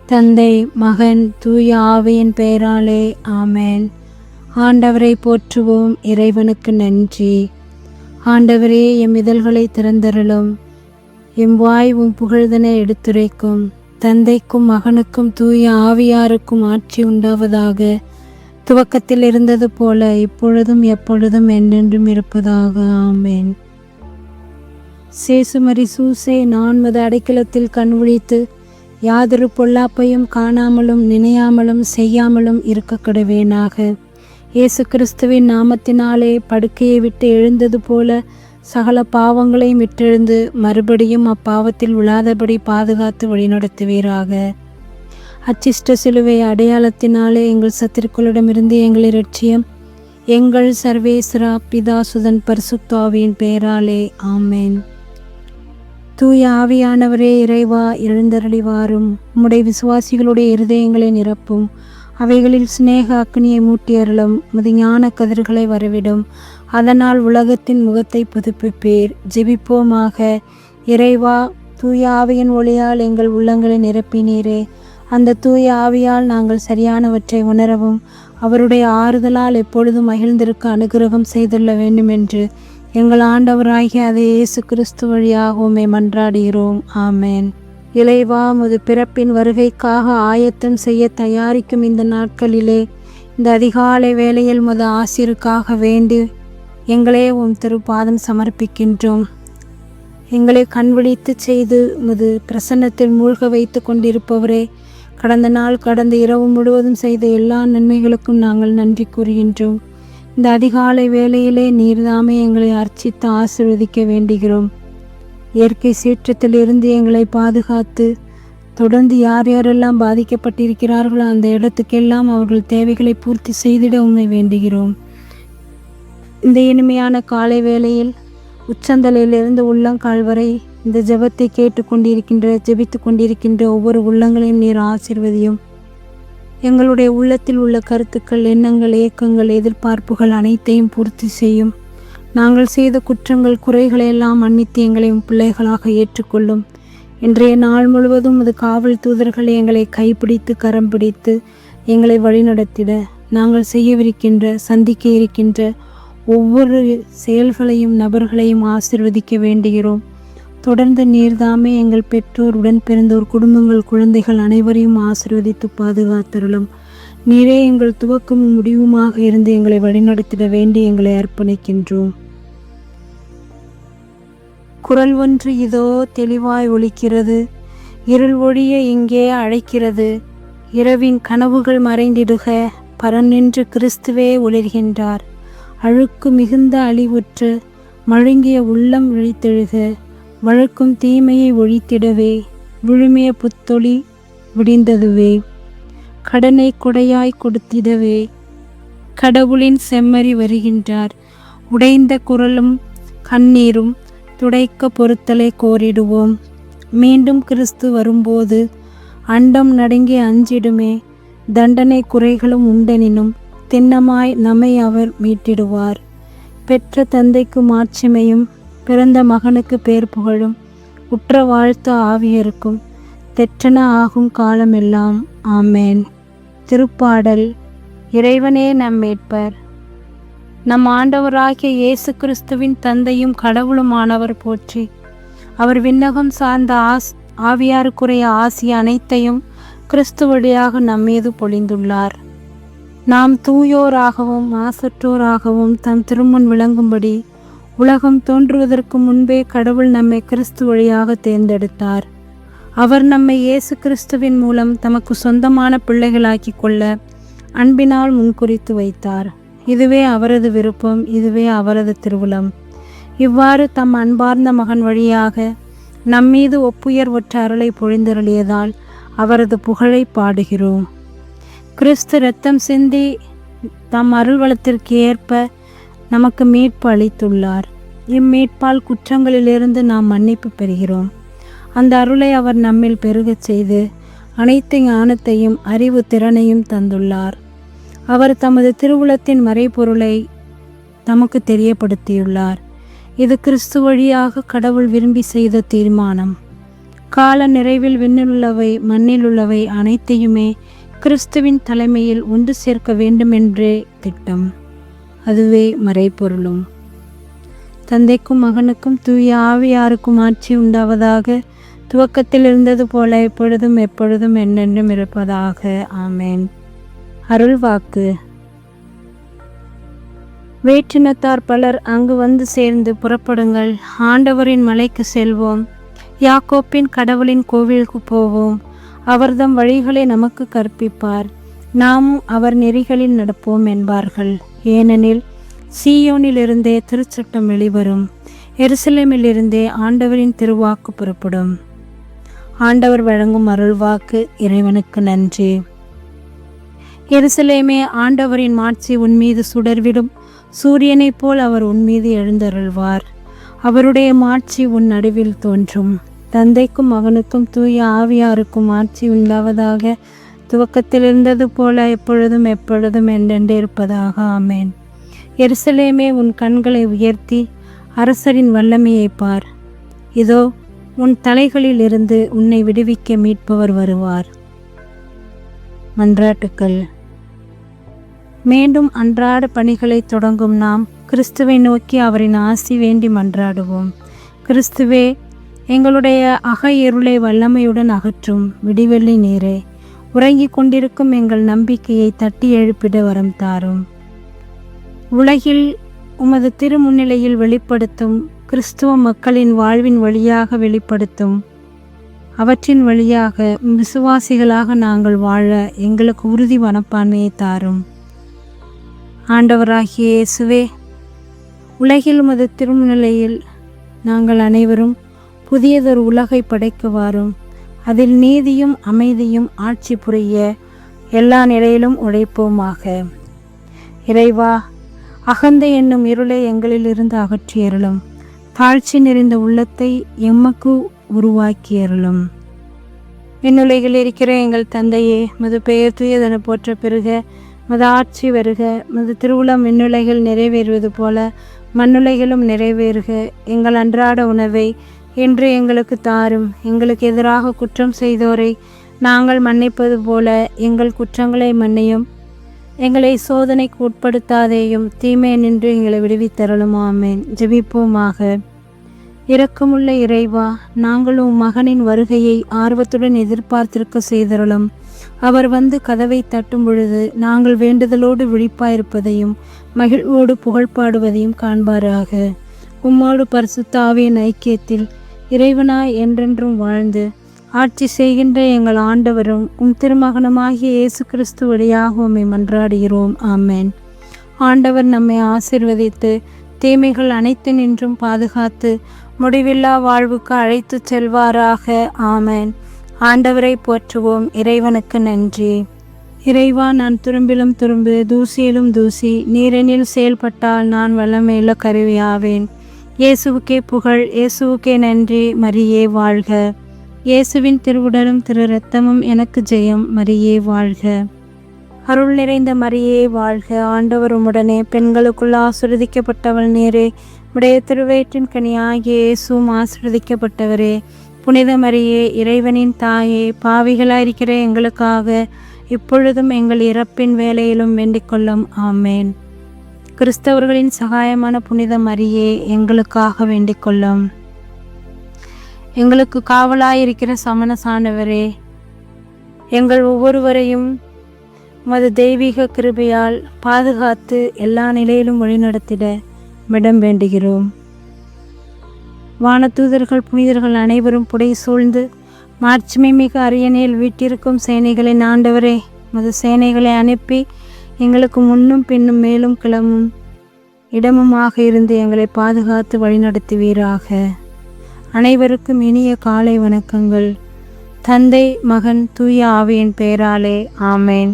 தந்தை, மகன், தூய ஆவியின் பெயராலே ஆமென். ஆண்டவரை போற்றுவோம். இறைவனுக்கு நன்றி. ஆண்டவரே, எம் இதழ்களை திறந்தருளும். எம் வாய் உம் புகழ்தனை எடுத்துரைக்கும். தந்தைக்கும் மகனுக்கும் தூய ஆவியாருக்கும் ஆட்சி உண்டாவதாக. துவக்கத்தில் இருந்தது போல இப்பொழுதும் எப்பொழுதும் என்றென்றும் இருப்பதாக. ஆமென். சேசுமரி சூசை நான்மது அடைக்கலத்தில் கண் விழித்து யாதொரு பொல்லாப்பையும் காணாமலும் நினையாமலும் செய்யாமலும் இருக்க கடவேனாக. இயேசு கிறிஸ்துவின் நாமத்தினாலே படுக்கையை விட்டு எழுந்தது போல சகல பாவங்களையும் விட்டெழுந்து மறுபடியும் அப்பாவத்தில் விழாதபடி பாதுகாத்து வழிநடத்துவீராக. அச்சிஷ்ட சிலுவை அடையாளத்தினாலே எங்கள் சத்துருக்களிடமிருந்து எங்களை இரட்சியம். எங்கள் சர்வேஸ்வரா பிதா சுதன் பரிசுத்த ஆவியின் பெயராலே ஆமென். தூய ஆவியானவரே, இறைவா, எழுந்தருளி வாரும். உம்முடைய விசுவாசிகளுடைய இருதயங்களை நிரப்பும். அவைகளில் சிநேக அக்னியை மூட்டி அருளும். உமது ஞான கதிர்களை வரவிடும். அதனால் உலகத்தின் முகத்தை புதுப்பிப்பீர். ஜெபிப்போமாக. இறைவா, தூய ஆவியின் ஒளியால் எங்கள் உள்ளங்களை நிரப்பினீரே. அந்த தூய ஆவியால் நாங்கள் சரியானவற்றை உணரவும் அவருடைய ஆறுதலால் எப்பொழுதும் மகிழ்ந்திருக்க அனுகிரகம் செய்துள்ள வேண்டுமென்று எங்கள் ஆண்டவராகிய அதே இயேசு கிறிஸ்து வழியாக உம்மை மன்றாடுகிறோம். ஆமென். இறைவா, உமது பிறப்பின் வருகைக்காக ஆயத்தம் செய்ய தயாரிக்கும் இந்த நாட்களிலே இந்த அதிகாலை வேளையில் உமது ஆசிருக்காக வேண்டி எங்களே உம் திருப்பாதம் சமர்ப்பிக்கின்றோம். எங்களை கண்விழித்து செய்து உமது பிரசன்னத்தில் மூழ்க வைத்து கொண்டிருப்பவரே, கடந்த இரவு முழுவதும் செய்த எல்லா நன்மைகளுக்கும் நாங்கள் நன்றி கூறுகின்றோம். இந்த அதிகாலை வேளையிலே நீர்தாமே எங்களை அர்ச்சித்து ஆசீர்வதிக்க வேண்டுகிறோம். இயற்கை சீற்றத்திலிருந்து எங்களை பாதுகாத்து தொடர்ந்து யார் யாரெல்லாம் பாதிக்கப்பட்டிருக்கிறார்களோ அந்த இடத்துக்கெல்லாம் அவர்கள் தேவைகளை பூர்த்தி செய்திட உண்மை வேண்டுகிறோம். இந்த இனிமையான காலை வேளையில் உச்சந்தலையிலிருந்து உள்ளங்கால் வரை இந்த ஜெபத்தை ஜெபித்து கொண்டிருக்கின்ற ஒவ்வொரு உள்ளங்களையும் நீர் ஆசீர்வதியும். எங்களுடைய உள்ளத்தில் உள்ள கருத்துக்கள், எண்ணங்கள், ஏக்கங்கள், எதிர்பார்ப்புகள் அனைத்தையும் பூர்த்தி செய்யும். நாங்கள் செய்த குற்றங்கள், குறைகளை எல்லாம் மன்னித்து எங்களையும் பிள்ளைகளாக ஏற்றுக்கொள்ளும். இன்றைய நாள் முழுவதும் அது காவல் தூதர்களை எங்களை கைப்பிடித்து கரம் பிடித்து எங்களை வழிநடத்திட நாங்கள் சந்திக்க இருக்கின்ற ஒவ்வொரு செயல்களையும் நபர்களையும் ஆசீர்வதிக்க வேண்டுகிறோம். தொடர்ந்து நீர்தாமே எங்கள் பெற்றோர், உடன் பிறந்தோர், குடும்பங்கள், குழந்தைகள் அனைவரையும் ஆசீர்வதித்து பாதுகாத்தருளும். நீரே எங்கள் துவக்கமும் முடிவுமாக இருந்து எங்களை வழிநடத்திட வேண்டி எங்களை அர்ப்பணிக்கின்றோம். குரல் ஒன்று இதோ தெளிவாய் ஒலிக்கிறது. இருள் ஒழிய இங்கே அழைக்கிறது. இரவின் கனவுகள் மறைந்திடுக. பரநின்று கிறிஸ்துவே ஒளிர்கின்றார். அழுக்கு மிகுந்த அழிவுற்று மழுங்கிய உள்ளம் விழித்தெழுக. வழக்கும் தீமையை ஒழித்திடவே விழுமிய புத்தொளி விடிந்ததுவே. கடனை கொடையாய் கொடுத்திடவே கடவுளின் செம்மறி வருகின்றார். உடைந்த குரலும் கண்ணீரும் துடைக்க பொறுத்தலை கோரிடுவோம். மீண்டும் கிறிஸ்து வரும்போது அண்டம் நடுங்கி அஞ்சிடுமே. தண்டனை குறைகளும் உண்டெனினும் திண்ணமாய் நம்மை அவர் மீட்டிடுவார். பெற்ற தந்தைக்கு மாட்சிமையும் பிறந்த மகனுக்கு பேர் புகழும் உற்ற வாழ்த்து ஆவியருக்கும் தெற்றன ஆகும் காலமெல்லாம். ஆமேன். திருப்பாடல். இறைவனே நம் மீட்பர், நம் ஆண்டவராகிய இயேசு கிறிஸ்துவின் தந்தையும் கடவுளுமானவர் போற்றி. அவர் விண்ணகம் சார்ந்த ஆவியாருக்குரிய ஆசி அனைத்தையும் கிறிஸ்து வழியாக நம்மீது பொழிந்துள்ளார். நாம் தூயோராகவும் மாசற்றோராகவும் தம் திருமுன் விளங்கும்படி உலகம் தோன்றுவதற்கு முன்பே கடவுள் நம்மை கிறிஸ்து வழியாக தேர்ந்தெடுத்தார். அவர் நம்மை இயேசு கிறிஸ்துவின் மூலம் தமக்கு சொந்தமான பிள்ளைகளாக்கி கொள்ள அன்பினால் முன்குறித்து வைத்தார். இதுவே அவரது விருப்பம், இதுவே அவரது திருவுளம். இவ்வாறு தம் அன்பார்ந்த மகன் வழியாக நம்மீது ஒப்புயர்வற்ற அருளை பொழிந்தருளியதால் அவரது புகழை பாடுகிறோம். கிறிஸ்து இரத்தம் சிந்தி தம் அருள்வளத்திற்கு ஏற்ப நமக்கு மீட்பு அளித்துள்ளார். இம்மீட்பால் குற்றங்களிலிருந்து நாம் மன்னிப்பு பெறுகிறோம். அந்த அருளை அவர் நம்மில் பெருகச் செய்து அனைத்து ஞானத்தையும் அறிவு திறனையும் தந்துள்ளார். அவர் தமது திருவுளத்தின் மறைபொருளை நமக்கு தெரியப்படுத்தியுள்ளார். இது கிறிஸ்து வழியாக கடவுள் விரும்பி செய்த தீர்மானம். கால நிறைவில் விண்ணிலுள்ளவை மண்ணிலுள்ளவை அனைத்தையுமே கிறிஸ்துவின் தலைமையில் ஒன்று சேர்க்க வேண்டுமென்றே திட்டம். அதுவே மறைபொருளும். தந்தைக்கும் மகனுக்கும் தூய ஆவியாருக்கும் ஆட்சி உண்டாவதாக. துவக்கத்தில் இருந்தது போல எப்பொழுதும் எப்பொழுதும் என்றென்றும் இருப்பதாக. ஆமேன். அருள்வாக்கு. வேற்றினத்தார் பலர் அங்கு வந்து சேர்ந்து, புறப்படுங்கள், ஆண்டவரின் மலைக்கு செல்வோம், யாக்கோப்பின் கடவுளின் கோவிலுக்கு போவோம். அவர்தம் வழிகளை நமக்கு கற்பிப்பார், நாமும் அவர் நெறிகளில் நடப்போம் என்பார்கள். ஏனெனில் சீயோனிலிருந்தே திருச்சட்டம் வெளிவரும், எருசலேமிலிருந்தே ஆண்டவரின் திருவாக்கு புறப்படும். ஆண்டவர் வழங்கும் அருள்வாக்கு. இறைவனுக்கு நன்றி. எருசலேமே, ஆண்டவரின் மாட்சி உன்மீது சுடர்விடும், சூரியனைப் போல் அவர் உன்மீது எழுந்தருள்வார். அவருடைய மாட்சி உன் நடுவில் தோன்றும். தந்தைக்கும் மகனுக்கும் தூய ஆவியாருக்கும் ஆட்சி உண்டாவதாக. துவக்கத்தில் இருந்தது போல எப்பொழுதும் எப்பொழுதும் என்றென்று இருப்பதாக. ஆமேன். எருசலேமே, உன் கண்களை உயர்த்தி அரசரின் வல்லமையை பார். இதோ உன் தலைகளில் இருந்து உன்னை விடுவிக்க மீட்பவர் வருவார். மன்றாட்டுக்கள். மீண்டும் அன்றாட பணிகளை தொடங்கும் நாம் கிறிஸ்துவை நோக்கி அவரின் ஆசி வேண்டி மன்றாடுவோம். கிறிஸ்துவே, எங்களுடைய அக இருளை வல்லமையுடன் அகற்றும் விடிவெள்ளி நீரே, உறங்கிக் கொண்டிருக்கும் எங்கள் நம்பிக்கையை தட்டி எழுப்பிட வரம் தாரும். உலகில் உமது திருமுன்னிலையில் வெளிப்படுத்தும் கிறிஸ்துவ மக்களின் வாழ்வின் வழியாக வெளிப்படுத்தும் அவற்றின் வழியாக விசுவாசிகளாக நாங்கள் வாழ எங்களுக்கு உறுதி மனப்பான்மையை தாரும். ஆண்டவராகிய இயேசுவே, உலகில் உமது திருமுன்னிலையில் நாங்கள் அனைவரும் புதியதொரு உலகை படைக்க வாரும். அதில் நீதியும் அமைதியும் ஆட்சி புரிய எல்லா நிலையிலும் உழைப்போமாக. இறைவா, அகந்தை என்னும் இருளை எங்களிலிருந்து அகற்றியருளும். தாழ்ச்சி நிறைந்த உள்ளத்தை எமக்கு உருவாக்கியருளும். விண்ணுலகில் இருக்கிற எங்கள் தந்தையே, மது பெயர் தூயதென போற்ற பெறுக, மது ஆட்சி வருக, மது திருவுளம் விண்ணுலகில் நிறைவேறுவது போல மண்ணுலகிலும் நிறைவேறுக. எங்கள் அன்றாட உணவை இன்று எங்களுக்கு தாரும். எங்களுக்கு எதிராக குற்றம் செய்தோரை நாங்கள் மன்னிப்பது போல எங்கள் குற்றங்களை மன்னியும். எங்களை சோதனைக்கு உட்படுத்தாதேயும், தீமை நின்று எங்களை விடுவித்தருளும். ஆமேன். ஜெபிப்போமாக. இரக்கமுள்ள இறைவா, நாங்கள் உம் மகனின் வருகையை ஆர்வத்துடன் எதிர்பார்த்திருக்க செய்தருளும். அவர் வந்து கதவை தட்டும் பொழுது நாங்கள் வேண்டுதலோடு விழிப்பாயிருப்பதையும் மகிழ்வோடு புகழ்பாடுவதையும் காண்பாராக. உம்மோடு பரிசுத்த ஆவியின் ஐக்கியத்தில் இறைவனாய் என்றென்றும் வாழ்ந்து ஆட்சி செய்கின்ற எங்கள் ஆண்டவரும் உம் திருமகனுமாகிய இயேசு கிறிஸ்து வழியாக உம்மை மன்றாடுகிறோம். ஆமேன். ஆண்டவர் நம்மை ஆசீர்வதித்து தீமைகள் அனைத்து நின்றும் பாதுகாத்து முடிவில்லா வாழ்வுக்கு அழைத்து செல்வாராக. ஆமேன். ஆண்டவரை போற்றுவோம். இறைவனுக்கு நன்றி. இறைவா, நான் துரும்பிலும் துரும்பு, தூசியிலும் தூசி, நீரெனில் செயல்பட்டால் நான் வல்லமையுள்ள கருவியாவேன். இயேசுவுக்கே புகழ், இயேசுவுக்கே நன்றி. மரியே வாழ்க. இயேசுவின் திருவுடலும் திரு இரத்தமும் எனக்கு ஜெயம். மரியே வாழ்க. அருள் நிறைந்த மரியே வாழ்க. ஆண்டவர் உம்முடனே, பெண்களுக்குள் ஆசீர்வதிக்கப்பட்டவள் நீரே. உடைய திருவயிற்றின் கனியாகிய இயேசுவும் ஆசீர்வதிக்கப்பட்டவரே. புனித மரியே, இறைவனின் தாயே, பாவிகளாயிருக்கிற எங்களுக்காக இப்பொழுதும் எங்கள் இறப்பின் வேலையிலும் வேண்டிக் கொள்ளும். ஆமேன். கிறிஸ்தவர்களின் சகாயமான புனித மரியே, எங்களுக்காக வேண்டிக் கொள்ளும். எங்களுக்கு காவலாயிருக்கிற சமண சாண்டவரே, எங்கள் ஒவ்வொருவரையும் உமது தெய்வீக கிருபையால் பாதுகாத்து எல்லா நிலையிலும் வழிநடத்திட மிடம் வேண்டுகிறோம். வானதூதர்கள் புனிதர்கள் அனைவரும் புடை சூழ்ந்து மாட்சிமை மிக அரியணையில் வீட்டிற்கும் சேனைகளின் ஆண்டவரே, உமது சேனைகளை அனுப்பி எங்களுக்கு முன்னும் பின்னும் மேலும் கிளம்பும் இடமுமாக இருந்து எங்களை பாதுகாத்து வழிநடத்துவீராக. அனைவருக்கும் இனிய காலை வணக்கங்கள். தந்தை, மகன், தூய ஆவியின் பெயராலே. ஆமேன்.